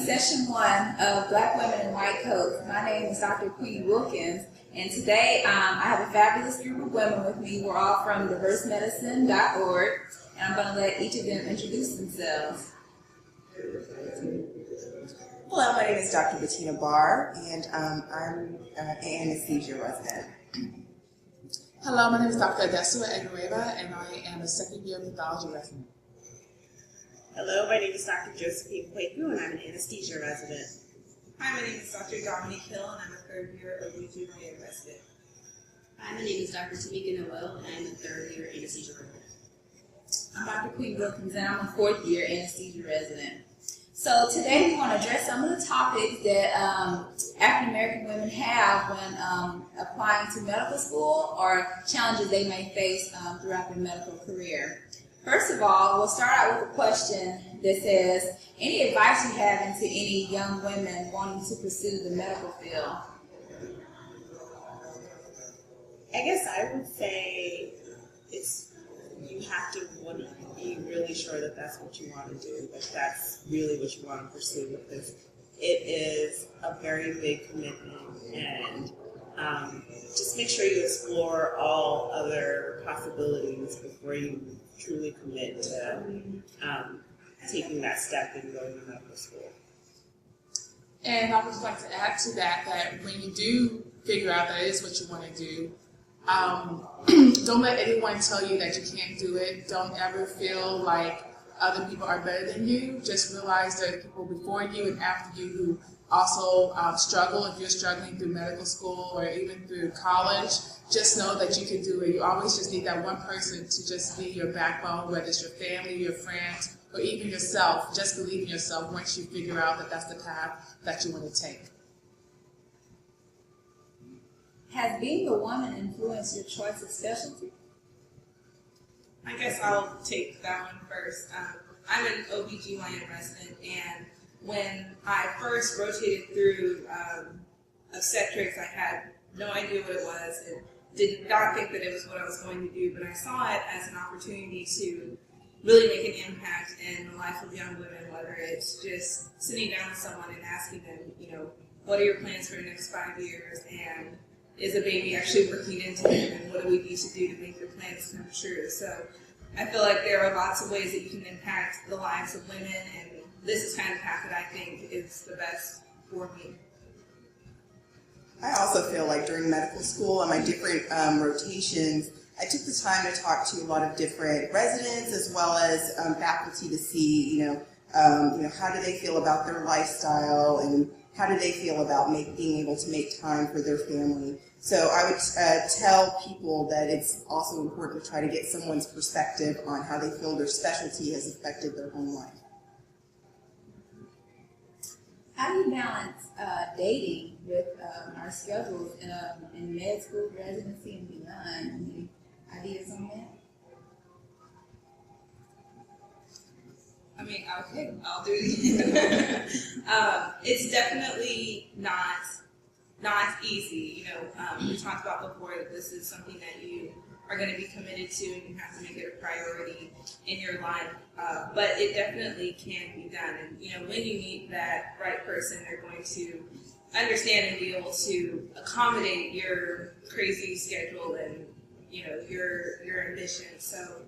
session 1 of Black Women in White Coats. My name is Dr. Queen Wilkins, and today I have a fabulous group of women with me. We're all from DiverseMedicine.org, and I'm going to let each of them introduce themselves. Hello, my name is Dr. Bettina Barr, and I'm an anesthesia resident. Hello, my name is Dr. Adesua Egueva, and I am a second-year pathology resident. Hello, my name is Dr. Josephine Kwaku, and I'm an anesthesia resident. Hi, my name is Dr. Dominique Hill, and I'm a third-year OB/GYN resident. Hi, my name is Dr. Tamika Noel, and I'm a third-year anesthesia resident. I'm Dr. Queen Wilkins, and I'm a 4th-year anesthesia resident. So today we want to address some of the topics that African American women have when applying to medical school or challenges they may face throughout their medical career. First of all, we'll start out with a question that says, any advice you have into any young women wanting to pursue the medical field? I guess I would say you have to be really sure that that's what you want to do, that that's really what you want to pursue, because it is a very big commitment, and just make sure you explore all other possibilities before you truly commit to taking that step and going to medical school. And I would just like to add to that when you do figure out that is what you want to do, don't let anyone tell you that you can't do it. Don't ever feel like other people are better than you. Just realize there are people before you and after you who also struggle. If you're struggling through medical school or even through college, just know that you can do it. You always just need that one person to just be your backbone, whether it's your family, your friends, or even yourself. Just believe in yourself once you figure out that that's the path that you want to take. Has being a woman influenced your choice of specialty? I guess I'll take that one first. I'm an OB/GYN resident, and when I first rotated through obstetrics, I had no idea what it was and did not think that it was what I was going to do, but I saw it as an opportunity to really make an impact in the life of young women, whether it's just sitting down with someone and asking them, what are your plans for the next 5 years, and is a baby actually working into them, and what do we need to do to make your plans come true? So I feel like there are lots of ways that you can impact the lives of women, and this is kind of the path that I think is the best for me. I also feel like during medical school and my different rotations, I took the time to talk to a lot of different residents as well as faculty to see, how do they feel about their lifestyle and how do they feel about being able to make time for their family. So I would tell people that it's also important to try to get someone's perspective on how they feel their specialty has affected their own life. How do you balance dating with our schedules in med school, residency, and beyond? Any ideas on that? Okay, I'll do it. It's definitely not easy. We talked about before that this is something that you are going to be committed to, and you have to make it a priority in your life. But it definitely can be done. And when you meet that right person, they're going to understand and be able to accommodate your crazy schedule and your ambitions. So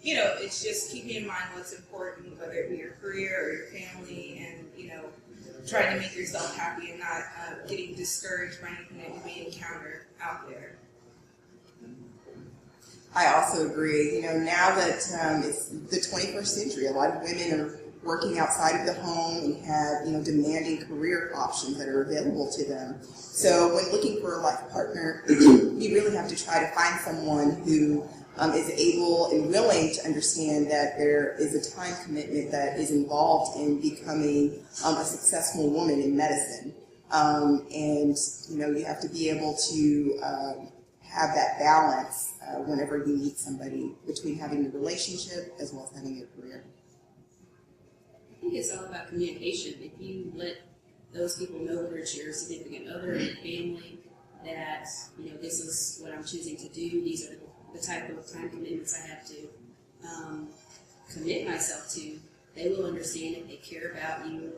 it's just keeping in mind what's important, whether it be your career or your family, and trying to make yourself happy and not getting discouraged by anything that you may encounter out there. I also agree. Now that it's the 21st century, a lot of women are working outside of the home and have, demanding career options that are available to them. So when looking for a life partner, you really have to try to find someone who is able and willing to understand that there is a time commitment that is involved in becoming a successful woman in medicine. And you have to be able to have that balance whenever you meet somebody between having a relationship as well as having a career. I think it's all about communication. If you let those people know, whether it's your significant other or your family, that this is what I'm choosing to do, these are the type of time commitments I have to commit myself to, they will understand it, they care about you,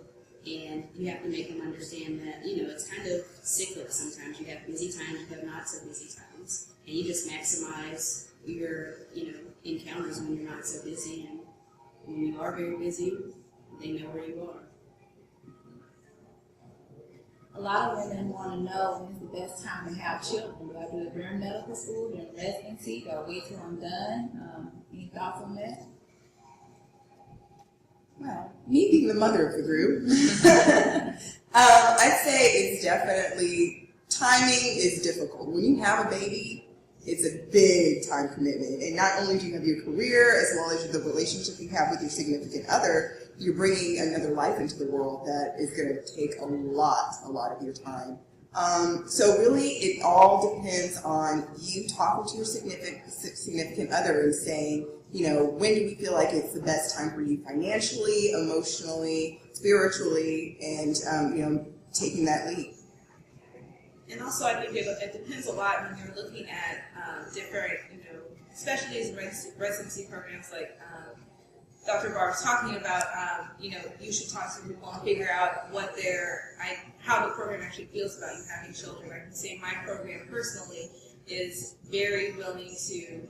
And you have to make them understand that, you know, it's kind of cyclic sometimes. You have busy times, you have not so busy times. And you just maximize your, you know, encounters when you're not so busy. And when you are very busy, they know where you are. A lot of women want to know when's the best time to have children. Do I do it during medical school, during residency? Do I wait till I'm done? Any thoughts on that? Well, me being the mother of the group, I'd say it's definitely, timing is difficult. When you have a baby, it's a big time commitment. And not only do you have your career, as well as the relationship you have with your significant other, you're bringing another life into the world that is going to take a lot of your time. So really, it all depends on you talking to your significant other and saying, you know, when do we feel like it's the best time for you financially, emotionally, spiritually, and, you know, taking that leap. And also, I think it depends a lot when you're looking at different, you know, especially these residency programs like Dr. Barb's talking about. You know, you should talk to people and figure out what how the program actually feels about you having children. I can say my program personally is very willing to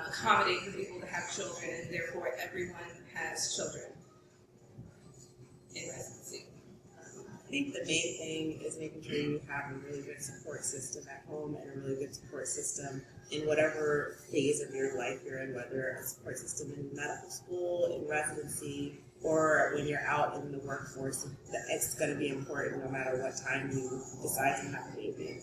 accommodate for people to have children, and therefore everyone has children in residency. I think the main thing is making sure you have a really good support system at home and a really good support system in whatever phase of your life you're in, whether a support system in medical school, in residency, or when you're out in the workforce. It's going to be important no matter what time you decide to have a baby.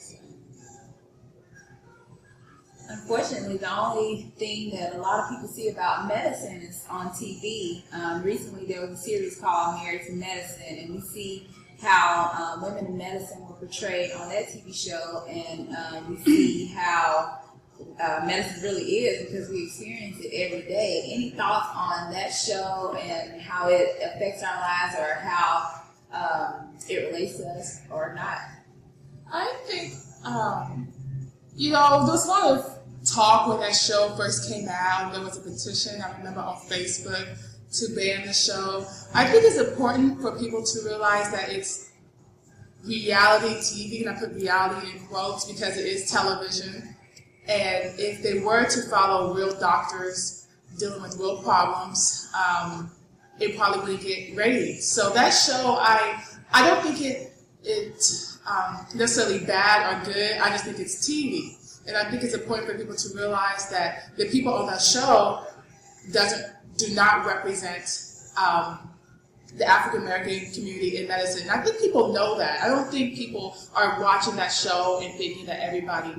Unfortunately, the only thing that a lot of people see about medicine is on TV. Recently, there was a series called Married to Medicine, and we see how women in medicine were portrayed on that TV show, and we see how medicine really is because we experience it every day. Any thoughts on that show and how it affects our lives, or how it relates to us or not? I think, you know, there was a lot of talk when that show first came out. There was a petition, I remember, on Facebook to ban the show. I think it's important for people to realize that it's reality TV, and I put reality in quotes because it is television. And if they were to follow real doctors dealing with real problems, it probably wouldn't get ratings. So that show, I don't think it necessarily bad or good. I just think it's TV. And I think it's important for people to realize that the people on that show do not represent the African American community in medicine. And I think people know that. I don't think people are watching that show and thinking that everybody's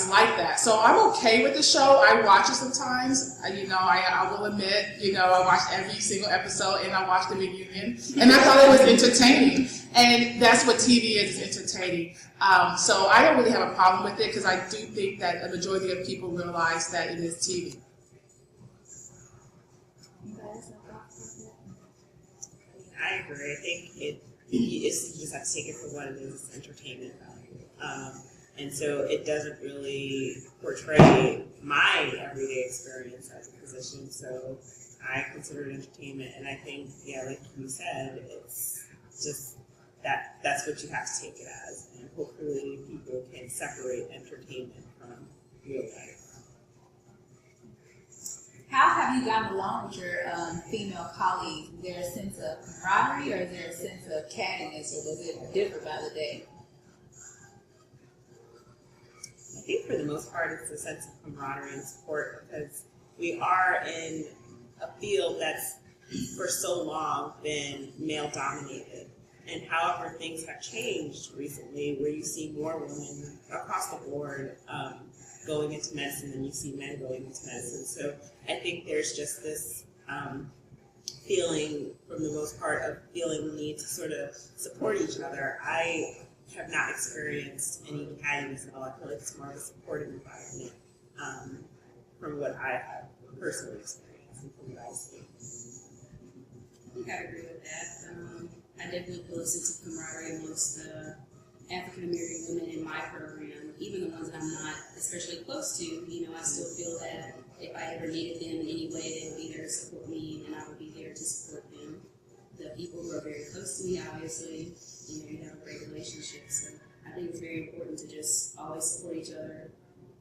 like that. So I'm okay with the show. I watch it sometimes. You know, I will admit, you know, I watched every single episode, and I watched the reunion, and I thought it was entertaining. And that's what TV is entertaining. So I don't really have a problem with it because I do think that a majority of people realize that it is TV. I agree. I think you just have to take it for what it is. It's entertainment value. And so it doesn't really portray my everyday experience as a physician. So I consider it entertainment. And I think, yeah, like you said, it's just that's what you have to take it as. And hopefully people can separate entertainment from real life. How have you gotten along with your female colleagues? Is there a sense of camaraderie, or is there a sense of cattiness, or does it differ by the day? I think for the most part it's a sense of camaraderie and support, because we are in a field that's for so long been male dominated. And however things have changed recently, where you see more women across the board going into medicine than you see men going into medicine. So I think there's just this feeling, from the most part, of feeling the need to sort of support each other. I have not experienced any cattiness at all. I feel like it's more of a supportive environment from what I have personally experienced and from what I see. I think I agree with that. I definitely feel a sense of camaraderie amongst the African American women in my program, even the ones that I'm not especially close to. You know, I still feel that if I ever needed them in any way, they would be there to support me, and I would be there to support them. The people who are very close to me, obviously, you have a great relationship. So I think it's very important to just always support each other,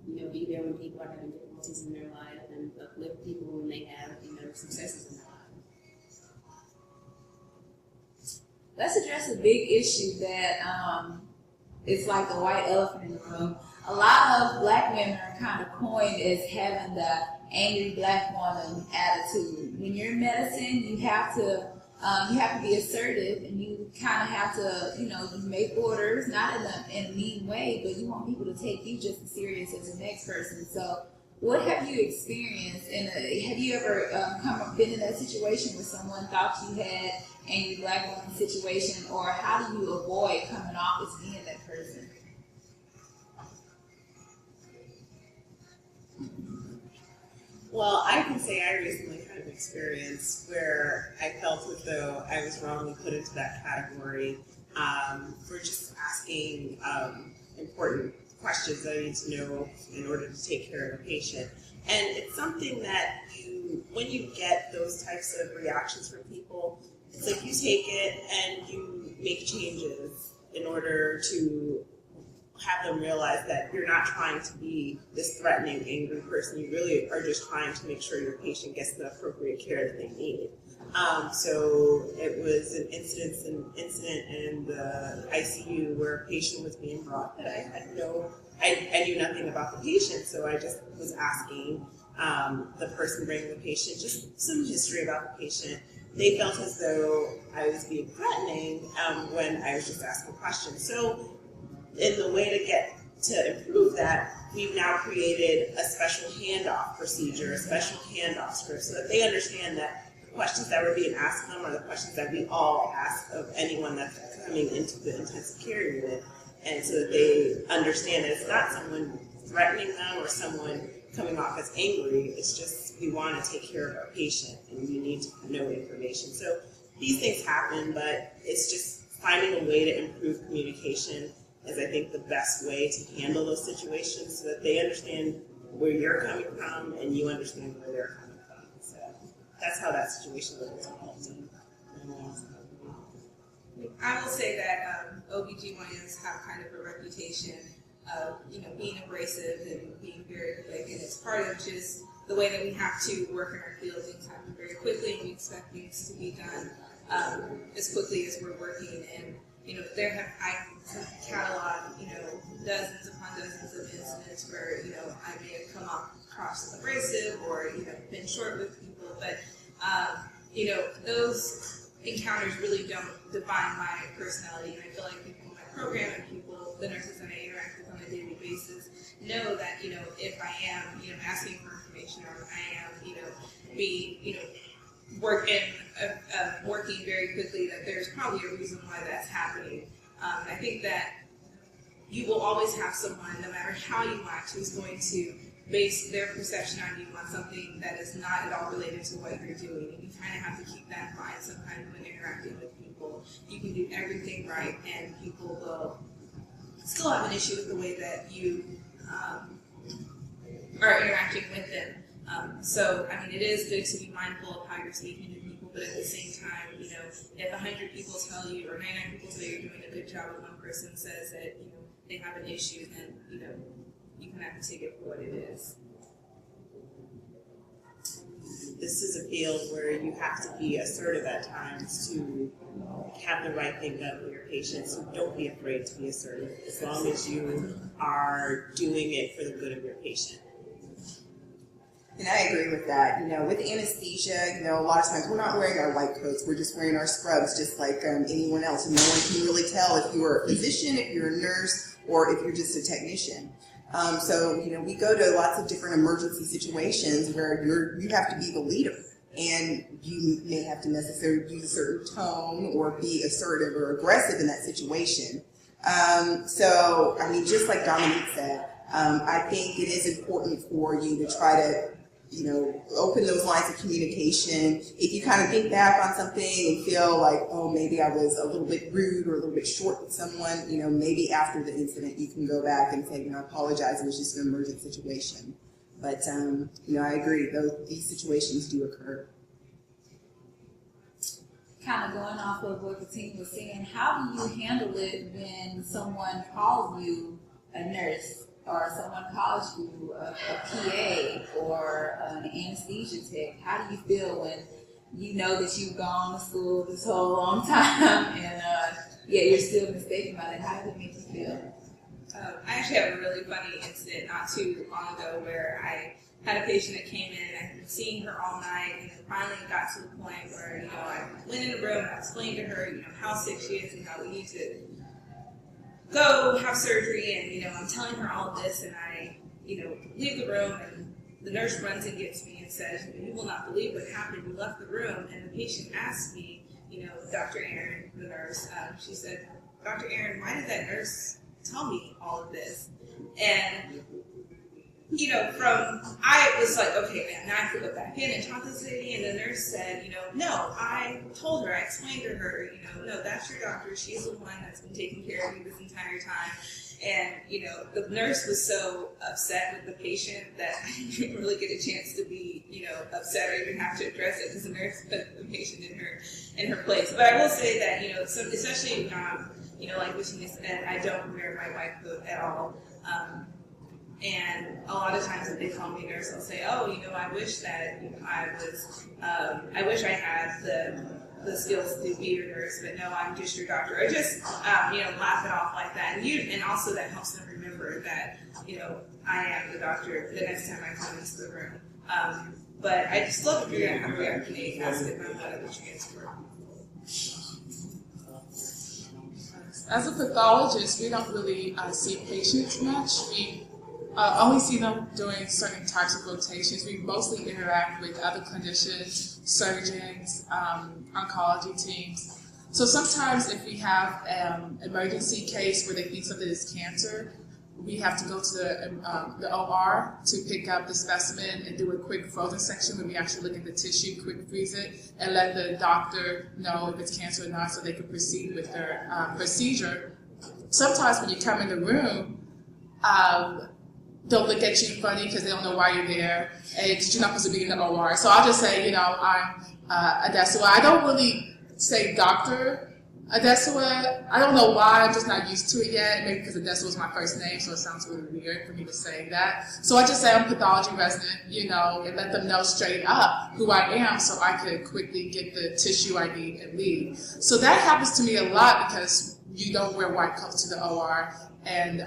be there when people are having difficulties in their life and uplift people when they have, successes in their life. Let's address a big issue that it's like the white elephant in the room. A lot of black women are kind of coined as having the angry black woman attitude. When you're in medicine, you have to be assertive, and you kind of have to, you make orders, not in a mean way, but you want people to take you just as serious as the next person. So, what have you experienced? Have you ever been in that situation where someone thought you had angry black woman situation, or how do you avoid coming off as being that person? Well, I can say I recently had an experience where I felt as though I was wrongly put into that category for just asking important questions that I need to know in order to take care of a patient. And it's something that when you get those types of reactions from people, it's like you take it and you make changes in order to have them realize that you're not trying to be this threatening, angry person. You really are just trying to make sure your patient gets the appropriate care that they need. So it was an incident in the ICU where a patient was being brought that I knew nothing about the patient, so I just was asking the person bringing the patient just some history about the patient. They felt as though I was being threatening when I was just asking questions. So in the way to improve that, we've now created a special handoff procedure, a special handoff script, so that they understand that the questions that were being asked them are the questions that we all ask of anyone that's coming into the intensive care unit, and so that they understand that it's not someone threatening them or someone coming off as angry. It's just we want to take care of our patient, and we need to know information. So these things happen, but it's just finding a way to improve communication is, I think, the best way to handle those situations so that they understand where you're coming from and you understand where they're coming from. So that's how that situation was. I will say that OBGYNs have kind of a reputation of, being abrasive and being very quick, and it's part of just the way that we have to work in our field. Things happen very quickly, and we expect things to be done as quickly as we're working. And I catalog, dozens upon dozens of incidents where, I may have come across as abrasive or, been short with people, but, those encounters really don't define my personality. And I feel like people in my program and the nurses that I interact with on a daily basis know that, if I am, asking for information or I am, working very quickly, that there's probably a reason why that's happening. I think that you will always have someone, no matter how you act, who's going to base their perception on you on something that is not at all related to what you're doing. And you kind of have to keep that in mind sometimes when interacting with people. You can do everything right, and people will still have an issue with the way that you are interacting with them. So, it is good to be mindful of how you're speaking to people, but at the same time, if 100 people tell you, or 99 people tell you you're doing a good job, and one person says that, they have an issue, then, you can have to take it for what it is. This is a field where you have to be assertive at times to have the right thing done for your patients. So don't be afraid to be assertive, as long as you are doing it for the good of your patient. And I agree with that. With anesthesia, a lot of times we're not wearing our white coats. We're just wearing our scrubs just like anyone else. And no one can really tell if you're a physician, if you're a nurse, or if you're just a technician. So we go to lots of different emergency situations where you have to be the leader. And you may have to necessarily use a certain tone or be assertive or aggressive in that situation. So, just like Dominique said, I think it is important for you to try to open those lines of communication. If you kind of think back on something and feel like, oh, maybe I was a little bit rude or a little bit short with someone, maybe after the incident you can go back and say, I apologize, it was just an emergent situation. But, I agree, these situations do occur. kind of going off of what Katina was saying, how do you handle it when someone calls you a nurse or someone calls you a PA or an anesthesia tech? How do you feel when you know that you've gone to school this whole long time and yet you're still mistaken about it? How does it make you feel? I actually have a really funny incident not too long ago where I had a patient that came in and I had been seeing her all night, and then finally got to the point where, I went in the room and I explained to her, how sick she is and how we need to go have surgery, and, I'm telling her all of this, and I, leave the room, and the nurse runs and gets me and says, you will not believe what happened. You left the room, and the patient asked me, Dr. Aaron, the nurse, she said, Dr. Aaron, why did that nurse tell me all of this? And I was like, okay, now I have to go back in and talk to this lady, and the nurse said, no, I told her, I explained to her, no, that's your doctor, she's the one that's been taking care of you this entire time. And, the nurse was so upset with the patient that I didn't really get a chance to be, upset or even have to address it, because the nurse put the patient in her place. But I will say that, so especially, like what she said, I don't wear my white coat at all. And a lot of times if they call me a nurse, they'll say, oh, I wish that I wish I had the skills to be your nurse, but no, I'm just your doctor. Or just, laugh it off like that. And also that helps them remember that, I am the doctor the next time I come into the room. But I just love to figure out how I can ask if I'm out of the transfer. As a pathologist, we don't really see patients much. We only see them doing certain types of rotations. We mostly interact with other clinicians, surgeons, oncology teams. So sometimes if we have an emergency case where they think something is cancer, we have to go to the OR to pick up the specimen and do a quick frozen section where we actually look at the tissue, quick freeze it, and let the doctor know if it's cancer or not so they can proceed with their procedure. Sometimes when you come in the room, they'll look at you funny because they don't know why you're there, and because you're not supposed to be in the OR. So I'll just say, I'm Adesua. I don't really say Dr. Adesua. I don't know why, I'm just not used to it yet. Maybe because Adesua is my first name, so it sounds really weird for me to say that. So I just say I'm a pathology resident, and let them know straight up who I am so I could quickly get the tissue I need and leave. So that happens to me a lot because you don't wear white coats to the OR, and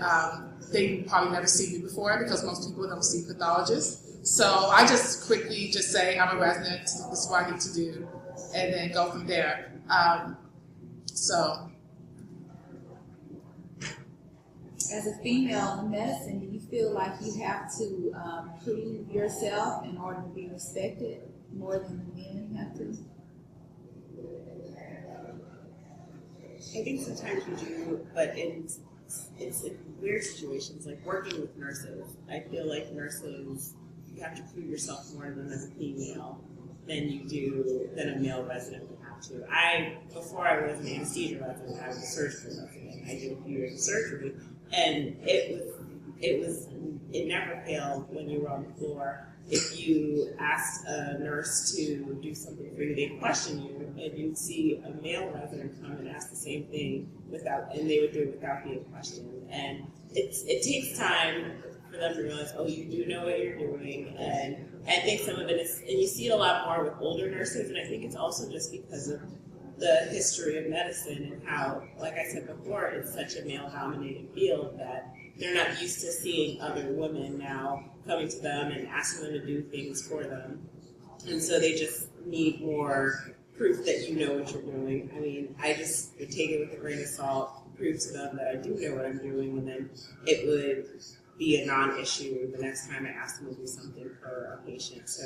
they probably never seen me before because most people don't see pathologists. So I just quickly just say I'm a resident, this is what I need to do, and then go from there. As a female in medicine, do you feel like you have to prove yourself in order to be respected more than the men have to? I think sometimes you do, but it's in weird situations, like working with nurses. I feel like nurses, you have to prove yourself more than as a female than a male resident would have to. Before I was an anesthesia resident, I was a surgical resident. I did a few years of surgery, and it never failed when you were on the floor. If you asked a nurse to do something for you, they'd question you, and you'd see a male resident come and ask the same thing and they would do it without being questioned. And it takes time for them to realize, oh, you do know what you're doing. And I think some of it is, and you see it a lot more with older nurses, and I think it's also just because of the history of medicine and how, like I said before, it's such a male-dominated field that they're not used to seeing other women now coming to them and asking them to do things for them. And so they just need more proof that you know what you're doing. I mean, I just would take it with a grain of salt, prove to them that I do know what I'm doing, and then it would be a non-issue the next time I ask them to do something for a patient. So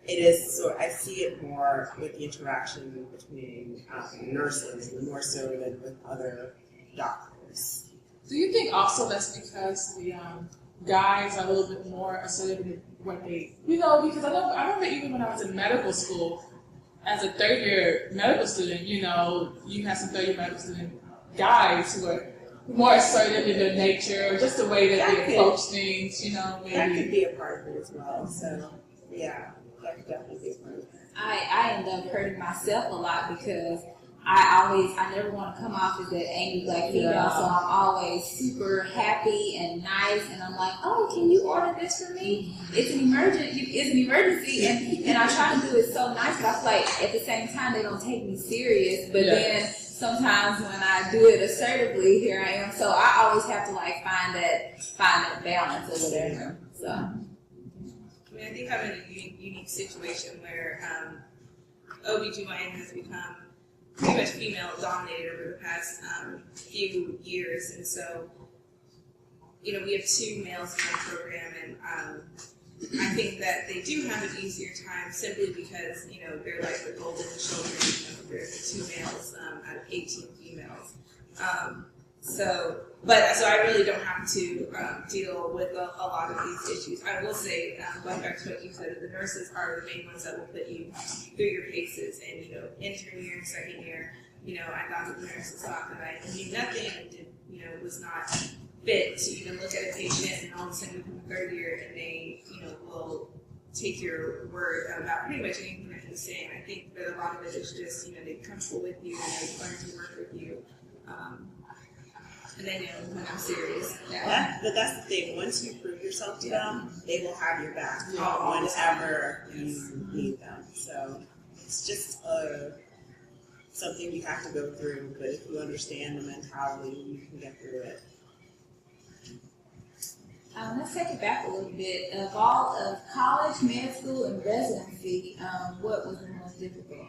it is, so I see it more with the interaction between nurses, more so than with other doctors. Do you think also that's because the guys are a little bit more assertive in what they, because I remember even when I was in medical school, as a third-year medical student, you had some third-year medical student guys who were more assertive in their nature, or just the way that they approach things, maybe. That could be a part of it as well. So, yeah, that could definitely be a part of it. I end up hurting myself a lot because I never want to come off as that angry black female, so I'm always super happy and nice, and I'm like, oh, can you order this for me? It's an emergency, and I try to do it so nice, but I feel like at the same time they don't take me serious, but then sometimes when I do it assertively, here I am, so I always have to like find that balance or whatever, so. I mean, I think I'm in a unique situation where OBGYN has become pretty much female dominated over the past few years, and so we have 2 males in our program, and I think that they do have an easier time simply because they're like the golden children. They're the 2 males out of 18 females. So I really don't have to deal with a lot of these issues. I will say, going back to what you said, the nurses are the main ones that will put you through your paces. And intern year and second year, I thought that the nurses thought that I knew nothing and was not fit to even look at a patient. And all of a sudden, we come to 3rd year, and they will take your word about pretty much anything that you're saying. I think that a lot of it is just they're comfortable with you and they learn to work with you. And they know when I'm serious. But that's the thing. Once you prove yourself to them, they will have your back whenever you need them. So it's just something you have to go through. But if you understand the mentality, you can get through it. Let's take it back a little bit. Of all of college, med school, and residency, what was the most difficult?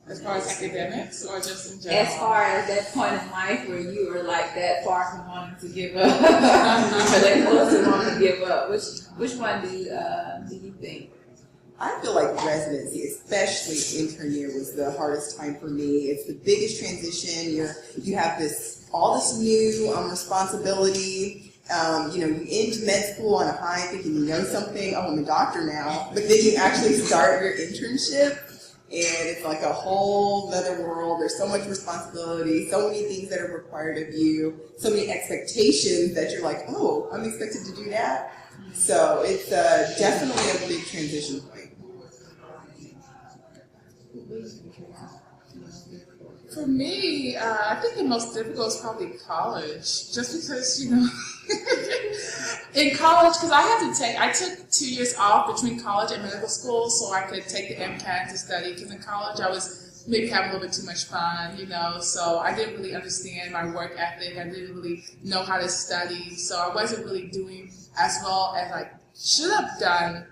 As far as academics or just in general? As far as that point in life where you were like that far from wanting to give up, or that close to wanting to give up, which one do you think? I feel like residency, especially intern year, was the hardest time for me. It's the biggest transition. You have all this new responsibility. You end med school on a high thinking you know something. Oh, I'm a doctor now. But then you actually start your internship, and it's like a whole other world. There's so much responsibility, so many things that are required of you, so many expectations that you're like, oh, I'm expected to do that. So it's definitely a big transition point. For me, I think the most difficult is probably college, just because, in college, because I took 2 years off between college and medical school so I could take the MCAT to study, because in college I was maybe having a little bit too much fun, so I didn't really understand my work ethic. I didn't really know how to study, so I wasn't really doing as well as I should have done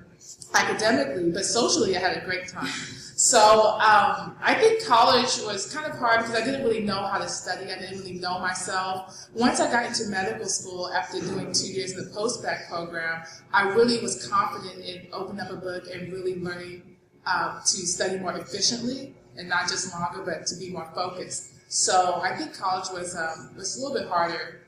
academically, but socially I had a great time. So I think college was kind of hard because I didn't really know how to study. I didn't really know myself. Once I got into medical school after doing 2 years in the post-bac program, I really was confident in opening up a book and really learning to study more efficiently and not just longer, but to be more focused. So I think college was a little bit harder.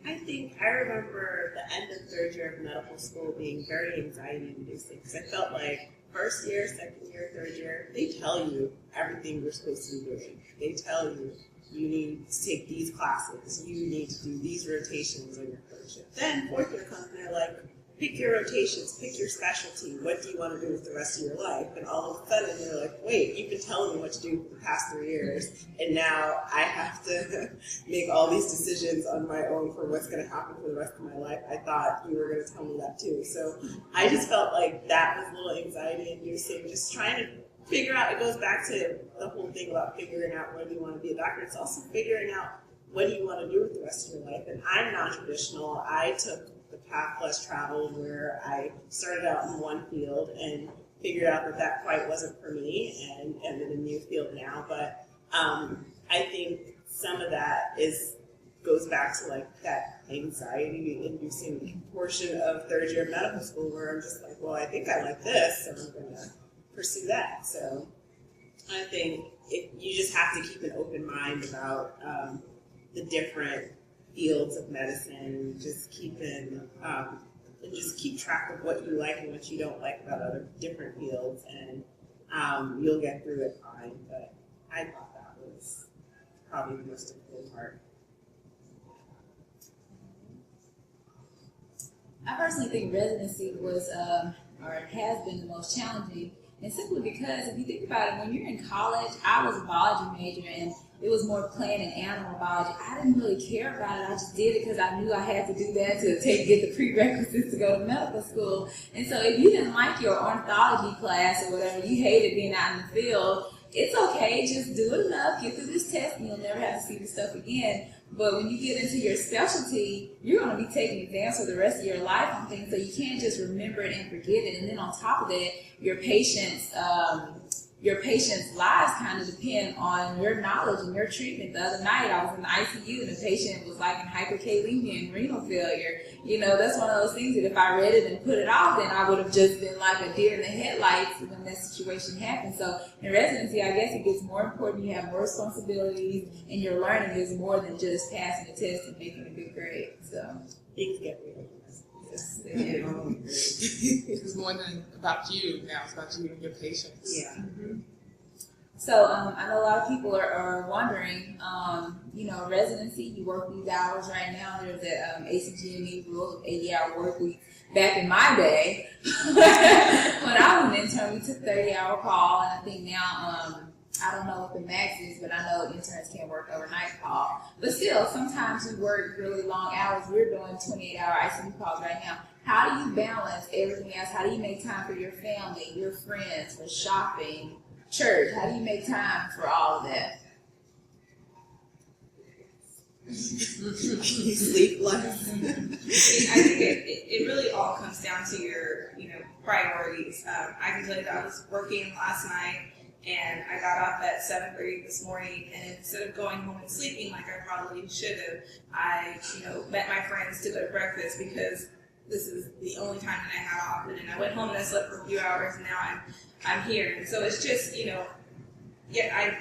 I remember the end of 3rd year of medical school being very anxiety-inducing because I felt like 1st year, 2nd year, 3rd year, they tell you everything you're supposed to be doing. They tell you need to take these classes, you need to do these rotations on your 3rd shift. Then 4th year comes and they're like, pick your rotations, pick your specialty, what do you want to do with the rest of your life? And all of a sudden you're like, wait, you've been telling me what to do for the past 3 years, and now I have to make all these decisions on my own for what's going to happen for the rest of my life. I thought you were going to tell me that too. So I just felt like that was a little anxiety inducing, just trying to figure out, it goes back to the whole thing about figuring out whether you want to be a doctor. It's also figuring out what do you want to do with the rest of your life. And I'm non-traditional. I took the path less traveled where I started out in one field and figured out that quite wasn't for me and am in a new field now. But I think some of that goes back to like that anxiety-inducing portion of 3rd year medical school where I'm just like, well, I think I like this, so I'm going to pursue that. So I think you just have to keep an open mind about the different fields of medicine, just keep track of what you like and what you don't like about other different fields, and you'll get through it fine. But I thought that was probably the most difficult part. I personally think residency was, or has been the most challenging And simply because if you think about it, when you're in college, I was a biology major and it was more plant and animal biology. I didn't really care about it. I just did it because I knew I had to do that to get the prerequisites to go to medical school. And so if you didn't like your ornithology class or whatever, you hated being out in the field, it's okay. Just do it enough, get through this test, and you'll never have to see this stuff again. But when you get into your specialty, you're going to be taking exams for the rest of your life on things, so you can't just remember it and forget it. And then on top of that, your patients' lives kind of depend on your knowledge and your treatment. The other night, I was in the ICU, and the patient was like in hyperkalemia and renal failure. You know, that's one of those things that if I read it and put it off, then I would have just been like a deer in the headlights when that situation happened. So in residency, I guess it gets more important. You have more responsibilities, and your learning is more than just passing the test and making a good grade. So Things get real. It's more than about you now. It's about you and your patients. Yeah. So I know a lot of people are wondering, residency, you work these hours right now. There's the ACGME rule of 80-hour work week. Back in my day, when I was an intern, we took 30-hour call, and I think now, I don't know what the max is, but I know interns can't work overnight call. But still, sometimes we work really long hours. We're doing 28-hour ICU calls right now. How do you balance everything else? How do you make time for your family, your friends, for shopping, church? How do you make time for all of that? Sleep less. I think it really all comes down to your priorities. I can tell you that I was working last night and I got up at 7:30 this morning, and instead of going home and sleeping like I probably should have, I met my friends to go to breakfast because this is the only time that I had off. And then I went home and I slept for a few hours, and now I'm here. And so it's just I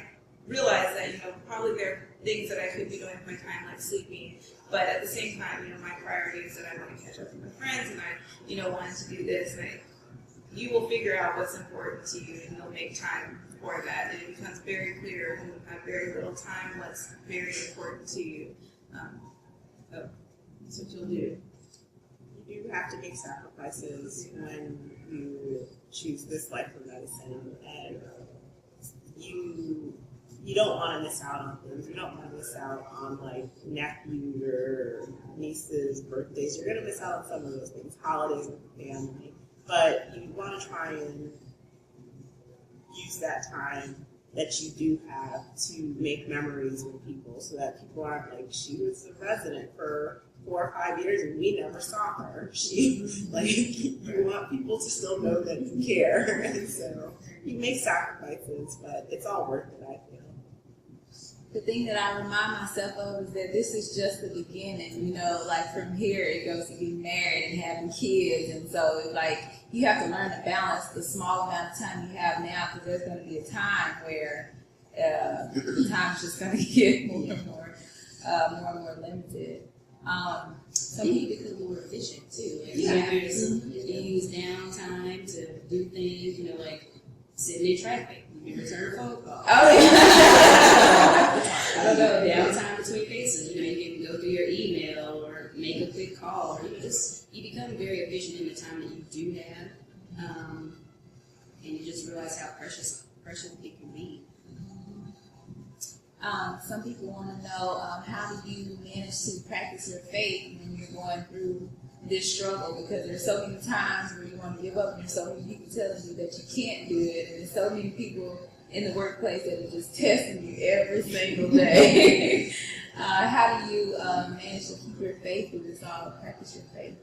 realized that probably there are things that I could be doing with my time, like sleeping, but at the same time, my priority is that I want to catch up with my friends, and I wanted to do this, and you will figure out what's important to you, and you'll make time for that, and it becomes very clear when you have very little time what's very important to you. So that's what you'll do. You do have to make sacrifices when you choose this life of medicine, and you don't want to miss out on things. You don't want to miss out on like nephews or nieces' birthdays. You're going to miss out on some of those things, holidays with the family. But you want to try and use that time that you do have to make memories with people, so that people aren't like, she was a resident for 4 or 5 years and we never saw her. You want people to still know that you care. And so you make sacrifices, but it's all worth it, I feel. The thing that I remind myself of is that this is just the beginning, like from here it goes to getting married and having kids. And so you have to learn to balance the small amount of time you have now, because there's going to be a time where the time's just going to get more and more limited. Some people become more efficient too. You use downtime to do things, like sitting in traffic. You can return a phone call. Oh, yeah. I don't know, downtime between cases. You can go through your email or make a quick call. Or you become very efficient in the time that you do have. And you just realize how precious it can be. Some people want to know, how do you manage to practice your faith when you're going through this struggle? Because there's so many times where you want to give up, and there's so many people telling you that you can't do it, and there's so many people in the workplace that are just testing you every single day. How do you manage to keep your faith through this all, practice your faith?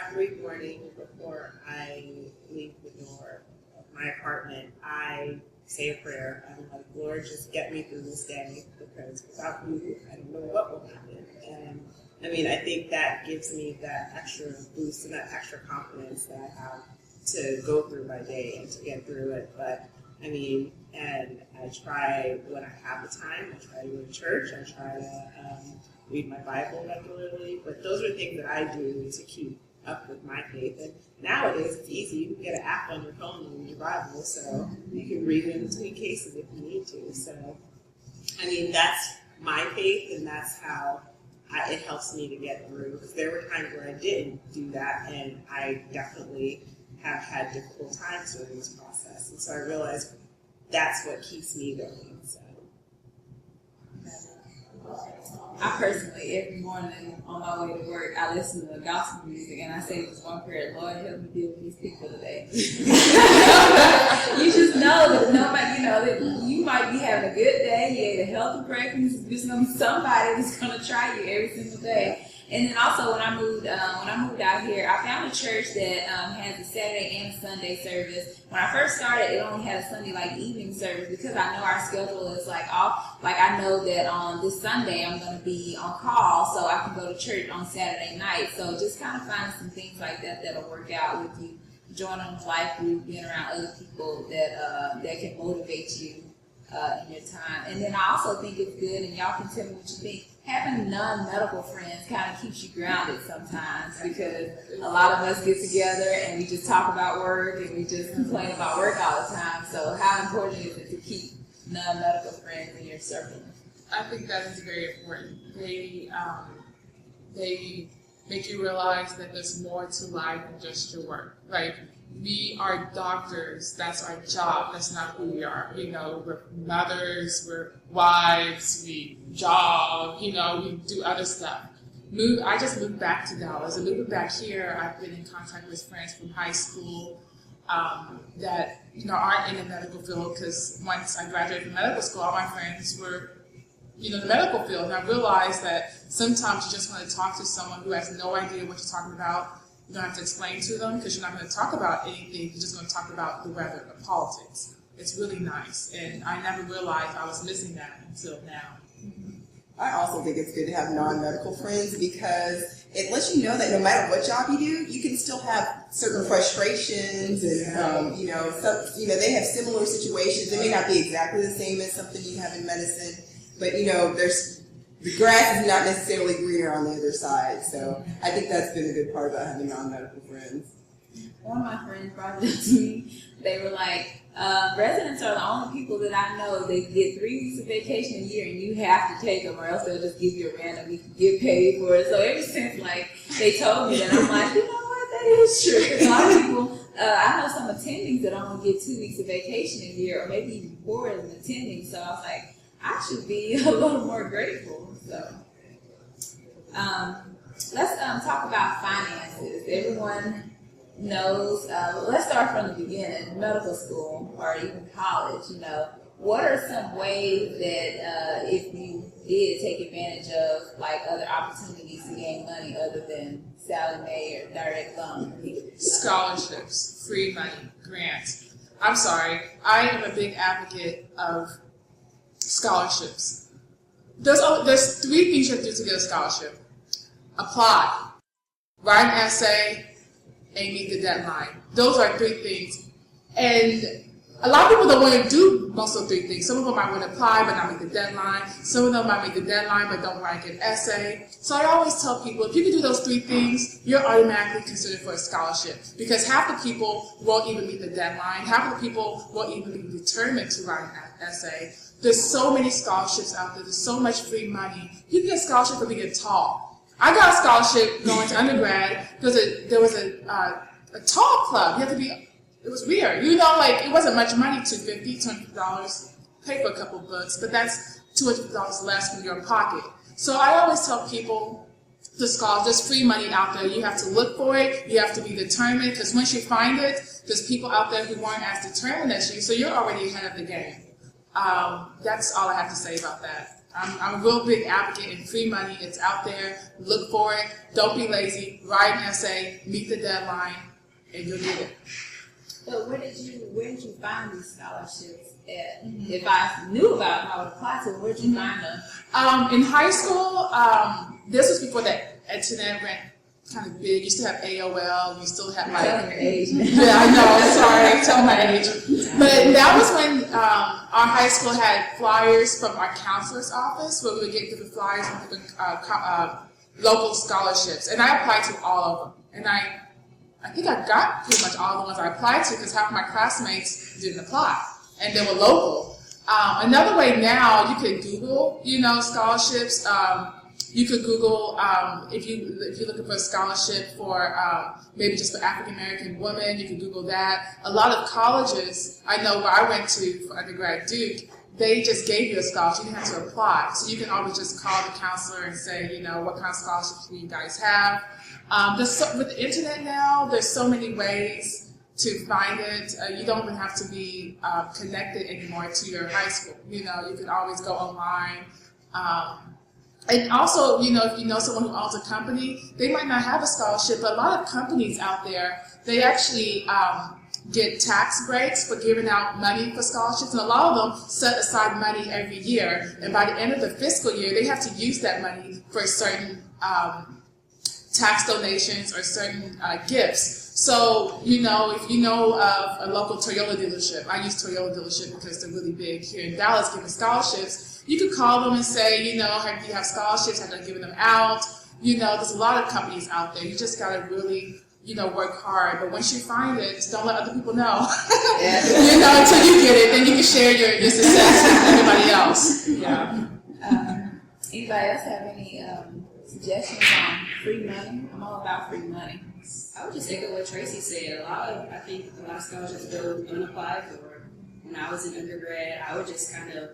Every morning before I leave the door of my apartment, I say a prayer. I'm like, Lord, just get me through this day, because without you, I don't know what will happen. And I think that gives me that extra boost and that extra confidence that I have to go through my day and to get through it. But and I try when I have the time, I try to go to church, I try to read my Bible regularly. But those are things that I do to keep up with my faith. And nowadays it's easy. You can get an app on your phone and read your Bible, so you can read it in between cases if you need to. So that's my faith, and that's how it helps me to get through, because there were times where I didn't do that, and I definitely have had difficult times during this process. And so I realized that's what keeps me going. So. I personally, every morning on my way to work, I listen to gospel music and I say this one prayer: Lord, help me deal with these people today. You just know that nobody, that you might be having a good day, you ate a healthy breakfast, there's going to be somebody that's going to try you every single day. And then also when I moved out here, I found a church that has a Saturday and a Sunday service. When I first started, it only had a Sunday evening service, because I know our schedule is off. I know that on this Sunday I'm going to be on call, so I can go to church on Saturday night. So just kind of finding some things like that that'll work out with you. Joining a life group, being around other people that can motivate you in your time. And then I also think it's good, and y'all can tell me what you think, having non-medical friends kind of keeps you grounded sometimes, because a lot of us get together and we just talk about work and we just complain about work all the time. So how important is it to keep non-medical friends in your circle? I think that is very important. They make you realize that there's more to life than just your work. We are doctors, that's our job, that's not who we are. We're mothers, we're wives, we jog, we do other stuff. I just moved back to Dallas, and moving back here, I've been in contact with friends from high school that aren't in the medical field, because once I graduated from medical school, all my friends were the medical field, and I realized that sometimes you just want to talk to someone who has no idea what you're talking about. You don't have to explain to them, because you're not going to talk about anything. You're just going to talk about the weather and politics. It's really nice, and I never realized I was missing that until now. I also think it's good to have non-medical friends, because it lets you know that no matter what job you do, you can still have certain frustrations, and they have similar situations. It may not be exactly the same as something you have in medicine, but the grass is not necessarily greener on the other side. So I think that's been a good part about having non-medical friends. One of my friends brought it up to me. They were like, residents are the only people that I know that get 3 weeks of vacation a year, and you have to take them, or else they'll just give you a random week to get paid for it. So ever since they told me that, I'm like, you know what, that is true. Because a lot of people, I know some attendings that only get 2 weeks of vacation a year, or maybe even 4 as an attending. So I was like, I should be a little more grateful. So let's talk about finances. Everyone knows, let's start from the beginning, medical school or even college. What are some ways that if you did take advantage of other opportunities to gain money other than Sallie Mae or direct loan? Scholarships, free money, grants. I'm sorry, I am a big advocate of scholarships. There's 3 things you have to do to get a scholarship. Apply, write an essay, and meet the deadline. Those are 3 things. And a lot of people don't want to do most of the 3 things. Some of them might want to apply but not meet the deadline. Some of them might meet the deadline but don't write an essay. So I always tell people, if you can do those 3 things, you're automatically considered for a scholarship. Because half the people won't even meet the deadline. Half of the people won't even be determined to write an essay. There's so many scholarships out there. There's so much free money. You can get a scholarship for being tall. I got a scholarship going to undergrad. There was a tall club. You have to be. It was weird. It wasn't much money. $250, $200. Pay for a couple books, but that's $200 less from your pocket. So I always tell people, there's free money out there. You have to look for it. You have to be determined, because once you find it, there's people out there who weren't as determined as you. So you're already ahead of the game. That's all I have to say about that. I'm a real big advocate in free money. It's out there. Look for it. Don't be lazy. Write an essay. Meet the deadline, and you'll get it. But where did you find these scholarships at? If I knew about them, I would apply to them. Where did you find them? In high school, this was before the internet went kind of big. You still have AOL. You still have Telling your age. Yeah, I know. Sorry, tell my age. But that was when our high school had flyers from our counselor's office, where we would get different flyers from different local scholarships, and I applied to all of them. And I think I got pretty much all the ones I applied to, because half of my classmates didn't apply, and they were local. Another way now, you can Google, scholarships. You could Google if you're looking for a scholarship for maybe just for African American women. You can Google that. A lot of colleges, I know where I went to for undergrad, Duke, they just gave you a scholarship. You didn't have to apply, so you can always just call the counselor and say, what kind of scholarships do you guys have. With the internet now, there's so many ways to find it. You don't even have to be connected anymore to your high school. You can always go online. And also, if you know someone who owns a company, they might not have a scholarship, but a lot of companies out there, they actually get tax breaks for giving out money for scholarships, and a lot of them set aside money every year, and by the end of the fiscal year, they have to use that money for certain tax donations or certain gifts. So, if you know of a local Toyota dealership, I use Toyota dealership because they're really big here in Dallas giving scholarships, you could call them and say, do you have scholarships? Have they given them out? There's a lot of companies out there. You just got to really, work hard. But once you find it, don't let other people know. Until you get it, then you can share your success with everybody else. Yeah. Anybody else have any suggestions on free money? I'm all about free money. I would just echo what Tracy said. I think a lot of scholarships go unapplied for. When I was in undergrad, I would just kind of,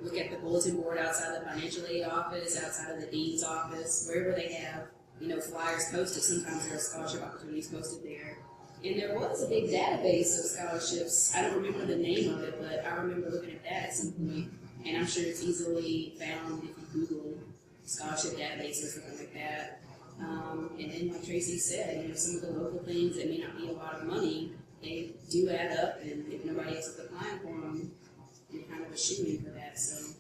look at the bulletin board outside the financial aid office, outside of the dean's office, wherever they have, flyers posted. Sometimes there are scholarship opportunities posted there. And there was a big database of scholarships. I don't remember the name of it, but I remember looking at that at some point. And I'm sure it's easily found if you Google scholarship database or something like that. And then, like Tracy said, some of the local things that may not be a lot of money, they do add up, and if nobody else is applying for them, you're kind of a shoo-in for that. So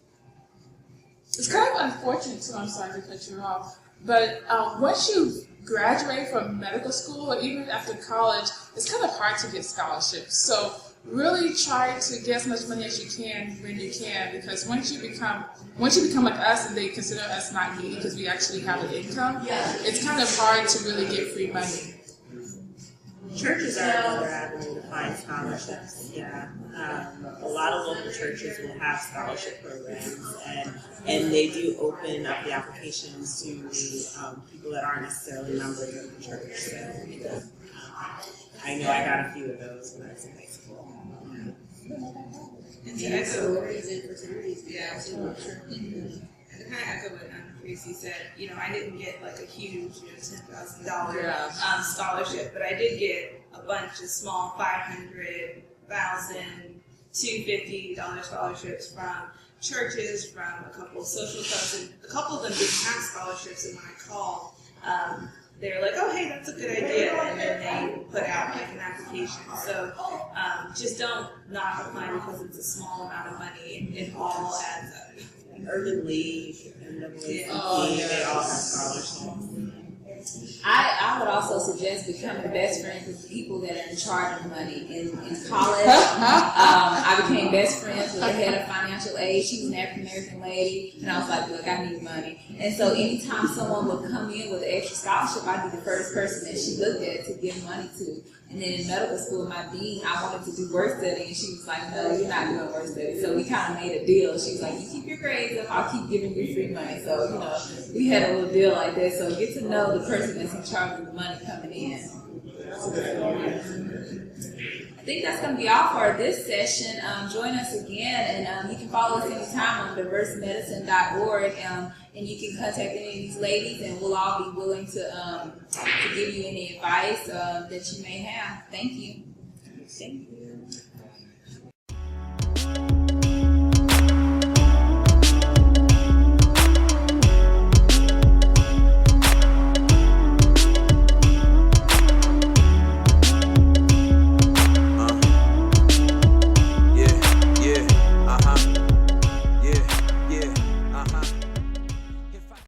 it's kind of unfortunate too. I'm sorry to cut you off, but once you graduate from medical school or even after college, it's kind of hard to get scholarships. So really try to get as much money as you can when you can, because once you become like us and they consider us not needy because we actually have an income, it's kind of hard to really get free money. Churches are another avenue to find scholarships. Yeah, a lot of local churches will have scholarship programs, and they do open up the applications to people that aren't necessarily members of the church. So I know I got a few of those when I was in high school. And to and echo, sororities and fraternities. yeah, to kind of echo what Tracy said, I didn't get like a huge, $10,000 scholarship, but I did get a bunch of small $500, $1,000, $250 scholarships from churches, from a couple of social clubs, and a couple of them didn't have scholarships. And when I called, they're like, "Oh, hey, that's a good idea," and then they put out like an application. So just don't not apply because it's a small amount of money. It all adds up. Urban League and they all have scholarships. I would also suggest becoming best friends with people that are in charge of money. In college, I became best friends with the head of financial aid. She was an African American lady, and I was like, look, I need money. And so anytime someone would come in with an extra scholarship, I'd be the first person that she looked at to give money to. And then in medical school, my dean, I wanted to do work study, and she was like, no, you're not doing work study. So we kind of made a deal. She was like, you keep your grades up, I'll keep giving you free money. So, we had a little deal like that. So get to know the person that's in charge of the money coming in. I think that's going to be all for this session. Join us again, and you can follow us anytime on DiverseMedicine.org, and you can contact any of these ladies, and we'll all be willing to give you any advice that you may have. Thank you. Thank you.